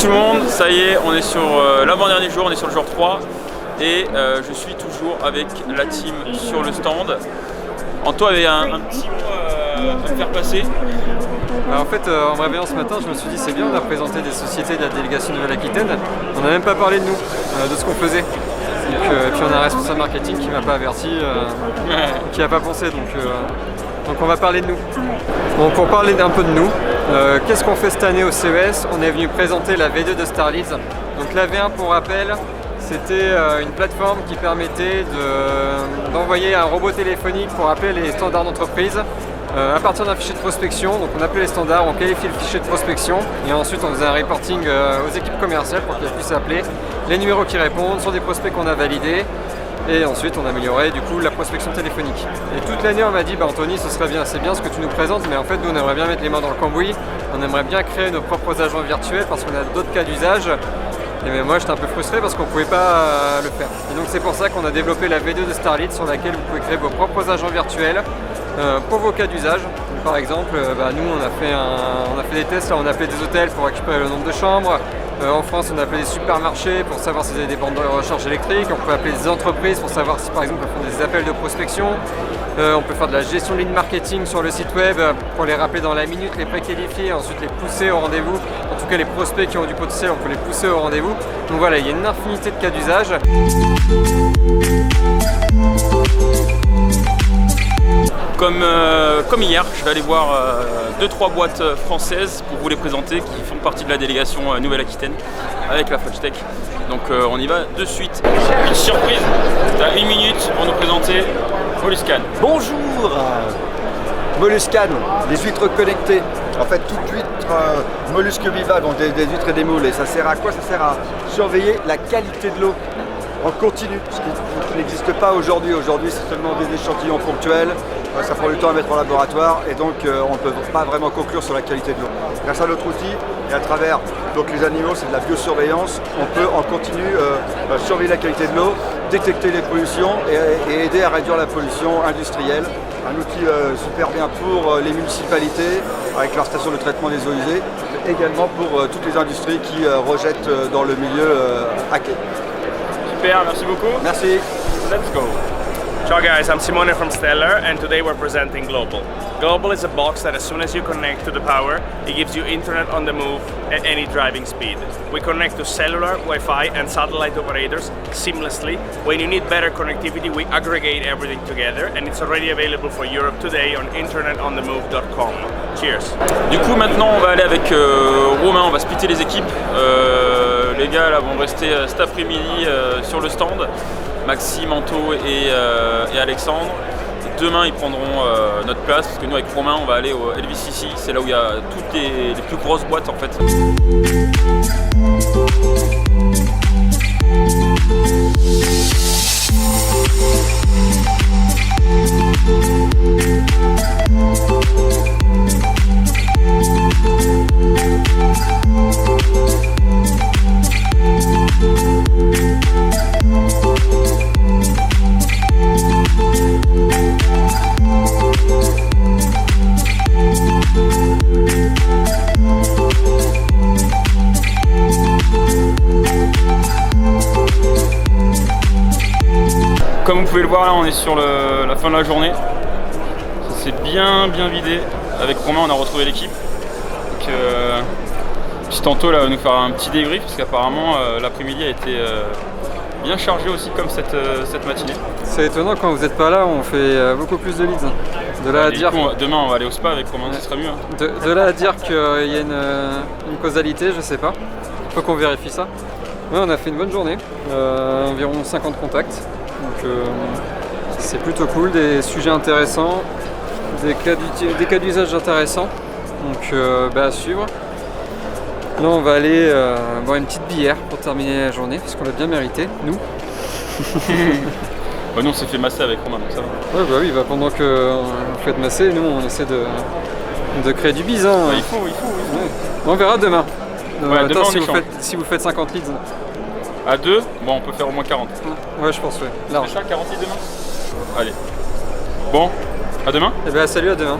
tout le monde, ça y est, on est sur l'avant-dernier jour, on est sur le jour 3 et je suis toujours avec la team sur le stand. Anto avait un petit mot à me faire passer. En fait, en me réveillant ce matin, je me suis dit c'est bien, on a présenté des sociétés de la délégation Nouvelle-Aquitaine. On n'a même pas parlé de nous, de ce qu'on faisait. Et puis on a un responsable marketing qui m'a pas averti, qui n'a pas pensé. Donc on va parler de nous. Bon, pour parler un peu de nous, qu'est-ce qu'on fait cette année au CES? On est venu présenter la V2 de Starleads. Donc la V1, pour rappel, c'était une plateforme qui permettait d'envoyer un robot téléphonique pour appeler les standards d'entreprise à partir d'un fichier de prospection. Donc on appelait les standards, on qualifiait le fichier de prospection et ensuite on faisait un reporting aux équipes commerciales pour qu'elles puissent appeler les numéros qui répondent sur des prospects qu'on a validés. Et ensuite on améliorait du coup la prospection téléphonique. Et toute l'année on m'a dit Anthony, ce serait bien, c'est bien ce que tu nous présentes, mais en fait nous on aimerait bien mettre les mains dans le cambouis, on aimerait bien créer nos propres agents virtuels parce qu'on a d'autres cas d'usage. Et moi j'étais un peu frustré parce qu'on ne pouvait pas le faire. Et donc c'est pour ça qu'on a développé la V2 de Starleads sur laquelle vous pouvez créer vos propres agents virtuels pour vos cas d'usage. Par exemple, nous on a fait des tests, là, on a appelé des hôtels pour récupérer le nombre de chambres. En France, on a appelé des supermarchés pour savoir s'ils avaient des bandes de recharge électrique. On peut appeler des entreprises pour savoir si par exemple elles font des appels de prospection. On peut faire de la gestion de lead marketing sur le site web pour les rappeler dans la minute, les préqualifier, ensuite les pousser au rendez-vous. En tout cas, les prospects qui ont du potentiel, on peut les pousser au rendez-vous. Donc voilà, il y a une infinité de cas d'usage. Comme hier, je vais aller voir 2-3 boîtes françaises pour vous les présenter qui font partie de la délégation Nouvelle-Aquitaine avec la French Tech. Donc on y va de suite. Une surprise, tu as 1 minute pour nous présenter Molluscan. Bonjour Molluscan, les huîtres connectées. En fait, toute huître mollusque vivace, donc des huîtres et des moules. Et ça sert à quoi? Ça sert à surveiller la qualité de l'eau en continu, ce qui n'existe pas aujourd'hui. Aujourd'hui, c'est seulement des échantillons ponctuels. Ça prend du temps à mettre en laboratoire et donc on ne peut pas vraiment conclure sur la qualité de l'eau. Grâce à notre outil et à travers donc, les animaux, c'est de la biosurveillance, on peut en continu surveiller la qualité de l'eau, détecter les pollutions et aider à réduire la pollution industrielle. Un outil super bien pour les municipalités avec leur station de traitement des eaux usées, également pour toutes les industries qui rejettent dans le milieu hacké. Super, merci beaucoup. Merci. Let's go. Ciao guys, I'm Simone from Stellar and today we're presenting Global. Global is a box that as soon as you connect to the power, it gives you internet on the move at any driving speed. We connect to cellular, Wi-Fi and satellite operators seamlessly. When you need better connectivity, we aggregate everything together and it's already available for Europe today on internetonthemove.com. Cheers! Du coup maintenant on va aller avec Romain, on va splitter les équipes. Les gars là vont rester cet après-midi sur le stand. Maxime, Anto et Alexandre. Demain ils prendront notre place parce que nous avec Romain on va aller au LVCC, c'est là où il y a toutes les plus grosses boîtes en fait. Comme vous pouvez le voir là, on est sur la fin de la journée. Ça s'est bien vidé. Avec Romain on a retrouvé l'équipe. Donc puis tantôt là va nous faire un petit débrief parce qu'apparemment l'après-midi a été bien chargé aussi comme cette matinée. C'est étonnant, quand vous n'êtes pas là, on fait beaucoup plus de leads. De là à dire... Demain on va aller au spa avec Romain, ce serait mieux. De là à dire qu'il y a une causalité, je sais pas. Il faut qu'on vérifie ça. Ouais, on a fait une bonne journée, environ 50 contacts. Donc c'est plutôt cool, des sujets intéressants, des cas d'usage intéressants. Donc à suivre. Là on va aller boire une petite bière pour terminer la journée, parce qu'on l'a bien mérité, nous. Nous on s'est fait masser avec Romain, donc ça va. Ouais, oui, pendant que vous faites masser, nous on essaie de créer du bise. Hein. Il faut. Ouais. On verra demain. Ouais, demain si vous faites 50 leads. À 2, bon on peut faire au moins 40. Ouais, je pense, ouais. C'est ça, 40 leads demain? Allez. Bon, à demain. Et salut, à demain.